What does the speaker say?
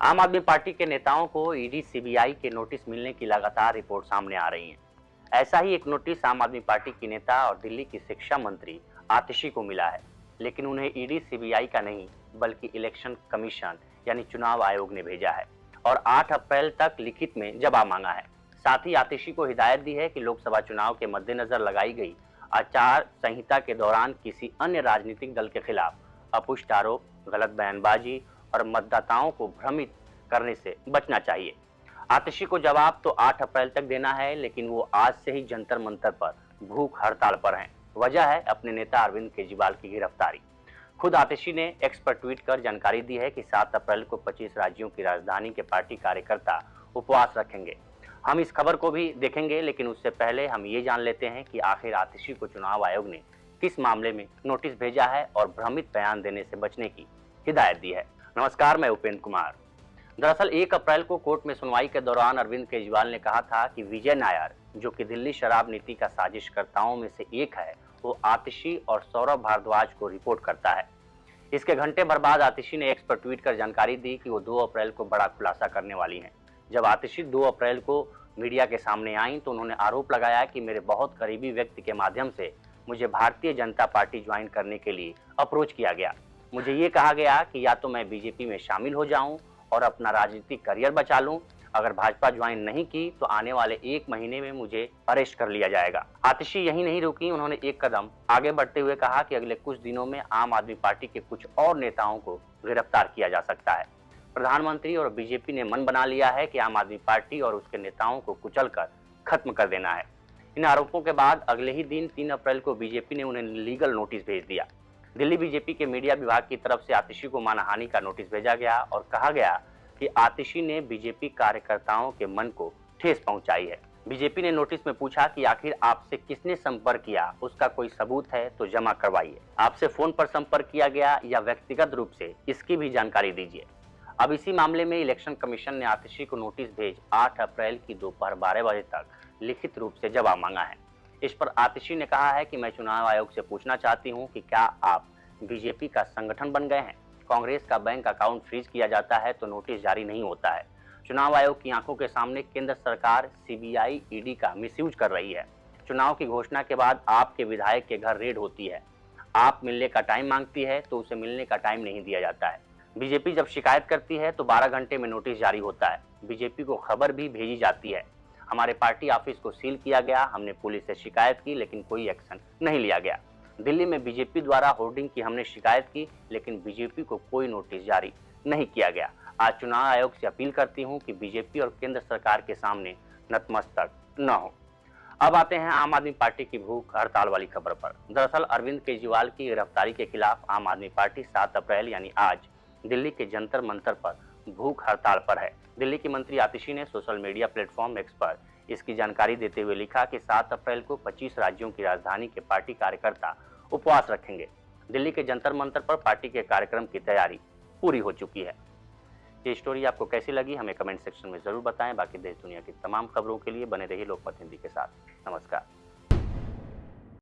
आम आदमी पार्टी के नेताओं को ईडी सीबीआई के नोटिस मिलने की लगातार रिपोर्ट सामने आ रही है। ऐसा ही एक नोटिस आम आदमी पार्टी की नेता और दिल्ली की शिक्षा मंत्री आतिशी को मिला है, लेकिन उन्हें ईडी सीबीआई का नहीं बल्कि इलेक्शन कमीशन यानी चुनाव आयोग ने भेजा है और 8 अप्रैल तक लिखित में जवाब मांगा है। साथ ही आतिशी को हिदायत दी है कि लोकसभा चुनाव के मद्देनजर लगाई गई आचार संहिता के दौरान किसी अन्य राजनीतिक दल के खिलाफ अपुष्ट आरोप, गलत बयानबाजी और मतदाताओं को भ्रमित करने से बचना चाहिए। आतिशी को जवाब तो 8 अप्रैल तक देना है, लेकिन वो आज से ही जंतर मंतर पर भूख हड़ताल पर हैं। वजह है अपने नेता अरविंद केजरीवाल की गिरफ्तारी। खुद आतिशी ने एक्स पर ट्वीट कर जानकारी दी है कि 7 अप्रैल को 25 राज्यों की राजधानी के पार्टी कार्यकर्ता उपवास रखेंगे। हम इस खबर को भी देखेंगे, लेकिन उससे पहले हम ये जान लेते हैं कि आखिर आतिशी को चुनाव आयोग ने किस मामले में नोटिस भेजा है और भ्रमित बयान देने से बचने की हिदायत दी है। नमस्कार, मैं उपेंद्र कुमार। दरअसल 1 अप्रैल को कोर्ट में सुनवाई के दौरान अरविंद केजरीवाल ने कहा था कि विजय नायर, जो कि दिल्ली शराब नीति का साजिशकर्ताओं में से एक है, वो आतिशी और सौरभ भारद्वाज को रिपोर्ट करता है। इसके घंटे भर बाद आतिशी ने एक्स पर ट्वीट कर जानकारी दी कि वो 2 अप्रैल को बड़ा खुलासा करने वाली हैं। जब आतिशी 2 अप्रैल को मीडिया के सामने आई तो उन्होंने आरोप लगाया कि मेरे बहुत करीबी व्यक्ति के माध्यम से मुझे भारतीय जनता पार्टी ज्वाइन करने के लिए अप्रोच किया गया। मुझे ये कहा गया कि या तो मैं बीजेपी में शामिल हो जाऊं और अपना राजनीतिक करियर बचा लूं, अगर भाजपा ज्वाइन नहीं की तो आने वाले 1 महीने में मुझे अरेस्ट कर लिया जाएगा। आतिशी यही नहीं रुकी, उन्होंने एक कदम आगे बढ़ते हुए कहा कि अगले कुछ दिनों में आम आदमी पार्टी के कुछ और नेताओं को गिरफ्तार किया जा सकता है। प्रधानमंत्री और बीजेपी ने मन बना लिया है कि आम आदमी पार्टी और उसके नेताओं को कुचलकर खत्म कर देना है। इन आरोपों के बाद अगले ही दिन 3 अप्रैल को बीजेपी ने उन्हें लीगल नोटिस भेज दिया। दिल्ली बीजेपी के मीडिया विभाग की तरफ से आतिशी को मानहानि का नोटिस भेजा गया और कहा गया कि आतिशी ने बीजेपी कार्यकर्ताओं के मन को ठेस पहुंचाई है। बीजेपी ने नोटिस में पूछा कि आखिर आपसे किसने संपर्क किया, उसका कोई सबूत है तो जमा करवाइए। आपसे फोन पर संपर्क किया गया या व्यक्तिगत रूप से, इसकी भी जानकारी दीजिए। अब इसी मामले में इलेक्शन कमीशन ने आतिशी को नोटिस भेज 8 अप्रैल की दोपहर 12 बजे तक लिखित रूप से जवाब मांगा है। इस पर आतिशी ने कहा है कि मैं चुनाव आयोग से पूछना चाहती हूं कि क्या आप बीजेपी का संगठन बन गए हैं? कांग्रेस का बैंक अकाउंट फ्रीज किया जाता है तो नोटिस जारी नहीं होता है। चुनाव आयोग की आंखों के सामने केंद्र सरकार सीबीआई, ईडी का मिसयूज कर रही है। चुनाव की घोषणा के बाद आपके विधायक के घर रेड होती है, आप मिलने का टाइम मांगती है तो उसे मिलने का टाइम नहीं दिया जाता है। बीजेपी जब शिकायत करती है तो 12 घंटे में नोटिस जारी होता है। बीजेपी को खबर भी भेजी जाती है, हमारे पार्टी ऑफिस को सील किया गया, हमने पुलिस से शिकायत की लेकिन कोई एक्शन नहीं लिया गया। दिल्ली में बीजेपी द्वारा होर्डिंग की हमने शिकायत की, लेकिन बीजेपी को कोई नोटिस जारी नहीं किया गया। आज चुनाव आयोग से अपील करती हूं कि बीजेपी और केंद्र सरकार के सामने नतमस्तक न हो। अब आते हैं आम आदमी पार्टी की भूख हड़ताल वाली खबर पर। दरअसल अरविंद केजरीवाल की गिरफ्तारी के खिलाफ आम आदमी पार्टी 7 अप्रैल यानी आज दिल्ली के जंतर मंतर पर भूख हड़ताल पर है। दिल्ली की मंत्री आतिशी ने सोशल मीडिया प्लेटफॉर्म एक्स पर इसकी जानकारी देते हुए लिखा कि 7 अप्रैल को 25 राज्यों की राजधानी के पार्टी कार्यकर्ता उपवास रखेंगे। दिल्ली के जंतर मंतर पर पार्टी के कार्यक्रम की तैयारी पूरी हो चुकी है। ये स्टोरी आपको कैसी लगी हमें कमेंट सेक्शन में जरूर बताएं। बाकी देश दुनिया की तमाम खबरों के लिए बने रहिए लोकमत हिंदी के साथ। नमस्कार।